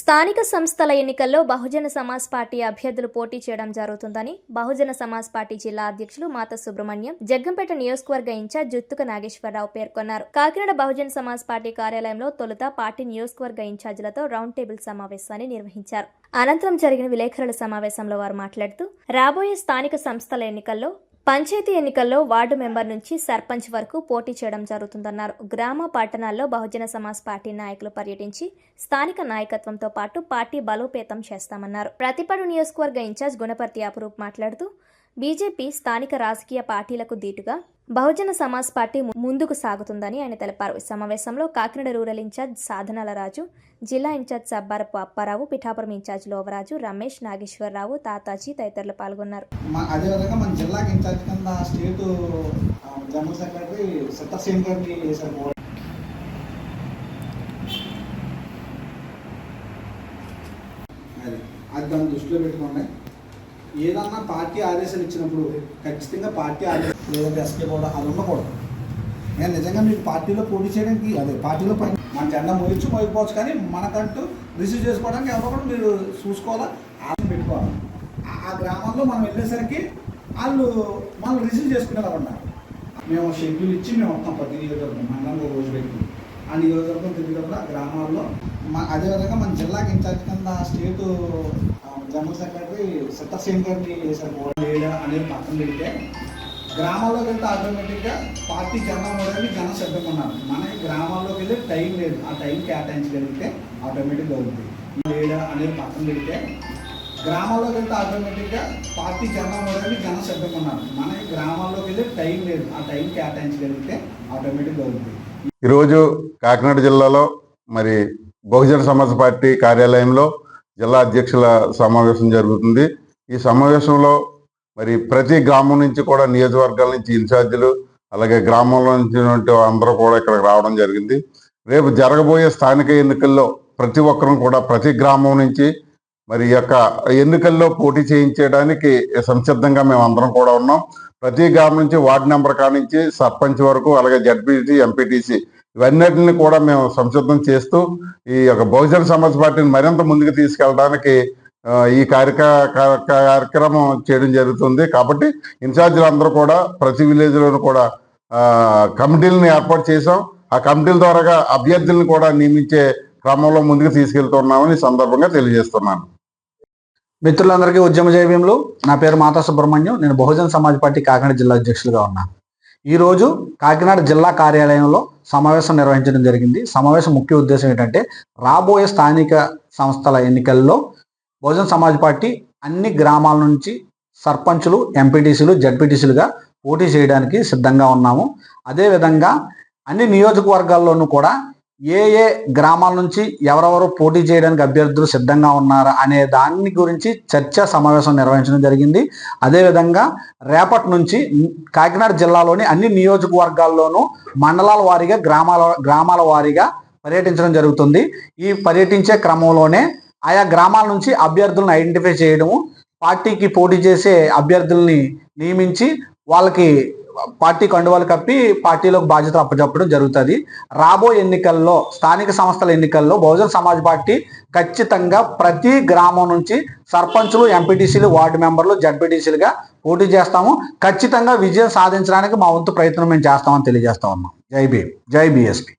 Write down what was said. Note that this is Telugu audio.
స్థానిక సంస్థల ఎన్నికల్లో బహుజన సమాజ్ పార్టీ అభ్యర్థులు పోటీ చేయడం జరుగుతుందని బహుజన సమాజ్ పార్టీ జిల్లా అధ్యక్షులు మాత సుబ్రహ్మణ్యం, జగ్గంపేట నియోజకవర్గ ఇన్ఛార్జ్ జుత్తుక నాగేశ్వరరావు పేర్కొన్నారు. కాకినాడ బహుజన సమాజ్ పార్టీ కార్యాలయంలో తొలుత పార్టీ నియోజకవర్గ ఇన్ఛార్జీలతో రౌండ్ టేబుల్ సమావేశాన్ని నిర్వహించారు. అనంతరం జరిగిన విలేకరుల సమావేశంలో వారు మాట్లాడుతూ, రాబోయే స్థానిక సంస్థల ఎన్నికల్లో పంచాయతీ ఎన్నికల్లో వార్డు మెంబర్ నుంచి సర్పంచ్ వరకు పోటీ చేయడం జరుగుతుందన్నారు. గ్రామ పట్టణాల్లో బహుజన సమాజ్ పార్టీ నాయకులు పర్యటించి స్థానిక నాయకత్వంతో పాటు పార్టీ బలోపేతం చేస్తామన్నారు. ప్రతిపాడు నియోజకవర్గ ఇన్ఛార్జ్ గుణపర్తి అపురూప్ మాట్లాడుతూ, బీజేపీ స్థానిక రాజకీయ పార్టీలకు దీటుగా బహుజన సమాజ్ పార్టీ ముందుకు సాగుతుందని ఆయన తెలిపారు. ఈ సమావేశంలో కాకినాడ రూరల్ ఇన్ఛార్జ్ సాధనాల రాజు, జిల్లా ఇన్ఛార్జ్ సబ్బారపు అప్పారావు, పిఠాపురం ఇన్ఛార్జ్ లోవరాజు, రమేష్, నాగేశ్వరరావు, తాతాజీ తదితరులు పాల్గొన్నారు. అదేవిధంగా మన జిల్లాకి ఇన్ఛార్జ్ కింద స్టేట్ జనరల్ సెక్రటరీ సత్తర్సేన్ గారిని వేశారు. అది దాన్ని దృష్టిలో పెట్టుకోండి. ఏదన్నా పార్టీ ఆదేశాలు ఇచ్చినప్పుడు ఖచ్చితంగా పార్టీ ఆదేశం లేదంటే ఎస్కే కూడా అది ఉండకూడదు. నేను నిజంగా మీకు పార్టీలో పోటీ చేయడానికి పార్టీలో మన జెండా మోయకపోవచ్చు, కానీ మనకంటూ రిసీవ్ చేసుకోవడానికి ఎవరో కూడా మీరు చూసుకోవాలా, ఆశ పెట్టుకోవాలి. ఆ గ్రామంలో మనం వెళ్ళేసరికి వాళ్ళు మనం రిసీవ్ చేసుకునేలా ఉండాలి. మేము షెడ్యూల్ ఇచ్చి మేము వస్తాం ప్రతి నియోజకవర్గం మండలంలో రోజు పెట్టి ఆ నియోజకవర్గం తిరిగేటప్పుడు ఆ గ్రామాల్లో అదేవిధంగా మన జిల్లాకి ఇన్ఛార్జ్ కింద స్టేట్ జనరల్ సెక్రటరీ సత్తర్సేన్ గారిని వేశారు. అనేది పక్కన పెడితే గ్రామాల్లోకి వెళ్తే ఆటోమేటిక్గా పార్టీ జెండా మోయడానికి జనం సిద్ధంగా ఉన్నారు. మనకి గ్రామాల్లోకి వెళ్ళి టైం లేదు, ఆ టైం కేటాయించగలిగితే ఆటోమేటిక్గా అవుతుంది. అనేది పక్కన పెడితే గ్రామాల్లోకి వెళ్తే ఆటోమేటిక్గా పార్టీ జెండా మోయడానికి జనం సిద్ధంగా ఉన్నారు. మనకి గ్రామాల్లోకి వెళ్ళి టైం లేదు, ఆ టైం కేటాయించగలిగితే ఆటోమేటిక్గా అవుతుంది. ఈరోజు కాకినాడ జిల్లాలో మరి బహుజన సమాజ్ పార్టీ కార్యాలయంలో జిల్లా అధ్యక్షుల సమావేశం జరుగుతుంది. ఈ సమావేశంలో మరి ప్రతి గ్రామం నుంచి కూడా నియోజకవర్గాల నుంచి ఇన్ఛార్జీలు, అలాగే గ్రామంలో నుంచి అందరూ కూడా ఇక్కడికి రావడం జరిగింది. రేపు జరగబోయే స్థానిక ఎన్నికల్లో ప్రతి ఒక్కరూ కూడా ప్రతి గ్రామం నుంచి మరి యొక్క ఎన్నికల్లో పోటీ చేయించడానికి సంసిద్ధంగా మేము అందరం కూడా ఉన్నాం. ప్రతి గ్రామం నుంచి వార్డు నెంబర్ కానించి సర్పంచ్ వరకు, అలాగే జడ్పీటీ, ఎంపీటీసీ ఇవన్నిటిని కూడా మేము సంసిద్ధం చేస్తూ ఈ యొక్క బహుజన సమాజ్ పార్టీని మరింత ముందుకు తీసుకెళ్ళడానికి ఈ కార్యక్రమం చేయడం జరుగుతుంది. కాబట్టి ఇన్ఛార్జీలు అందరూ కూడా ప్రతి విలేజ్లోనూ కూడా కమిటీలను ఏర్పాటు చేసాం. ఆ కమిటీల ద్వారా అభ్యర్థులను కూడా నియమించే క్రమంలో ముందుకు తీసుకెళ్తున్నామని సందర్భంగా తెలియజేస్తున్నాను. మిత్రులందరికీ ఉద్యమ జైవ్యంలో నా పేరు మాతా సుబ్రహ్మణ్యం. నేను బహుజన సమాజ్ పార్టీ కాకినాడ జిల్లా అధ్యక్షులుగా ఉన్నాను. ఈరోజు కాకినాడ జిల్లా కార్యాలయంలో సమావేశం నిర్వహించడం జరిగింది. సమావేశం ముఖ్య ఉద్దేశం ఏంటంటే, రాబోయే స్థానిక సంస్థల ఎన్నికల్లో బహుజన సమాజ్ పార్టీ అన్ని గ్రామాల నుంచి సర్పంచులు, ఎంపీటీసీలు, జడ్పీటీసీలుగా పోటీ చేయడానికి సిద్ధంగా ఉన్నాము. అదేవిధంగా అన్ని నియోజకవర్గాల్లోనూ కూడా ఏ గ్రామాల నుంచి ఎవరెవరు పోటీ చేయడానికి అభ్యర్థులు సిద్ధంగా ఉన్నారా అనే దాని గురించి చర్చా సమావేశం నిర్వహించడం జరిగింది. అదేవిధంగా రేపటి నుంచి కాకినాడ జిల్లాలోని అన్ని నియోజకవర్గాల్లోనూ మండలాల వారీగా గ్రామాల వారీగా పర్యటించడం జరుగుతుంది. ఈ పర్యటించే క్రమంలోనే ఆయా గ్రామాల నుంచి అభ్యర్థులను ఐడెంటిఫై చేయడము, పార్టీకి పోటీ చేసే అభ్యర్థుల్ని నియమించి వాళ్ళకి పార్టీ కండువాలు కప్పి పార్టీలోకి బాధ్యతలు అప్పచెప్పడం జరుగుతుంది. రాబోయే ఎన్నికల్లో, స్థానిక సంస్థల ఎన్నికల్లో బహుజన సమాజ్ పార్టీ ఖచ్చితంగా ప్రతి గ్రామం నుంచి సర్పంచులు, ఎంపీటీసీలు, వార్డు మెంబర్లు, జడ్పీటీసీలుగా పోటీ చేస్తాము. ఖచ్చితంగా విజయం సాధించడానికి మా వంతు ప్రయత్నం మేము చేస్తామని తెలియజేస్తా ఉన్నాం. జై బీఎస్పీ.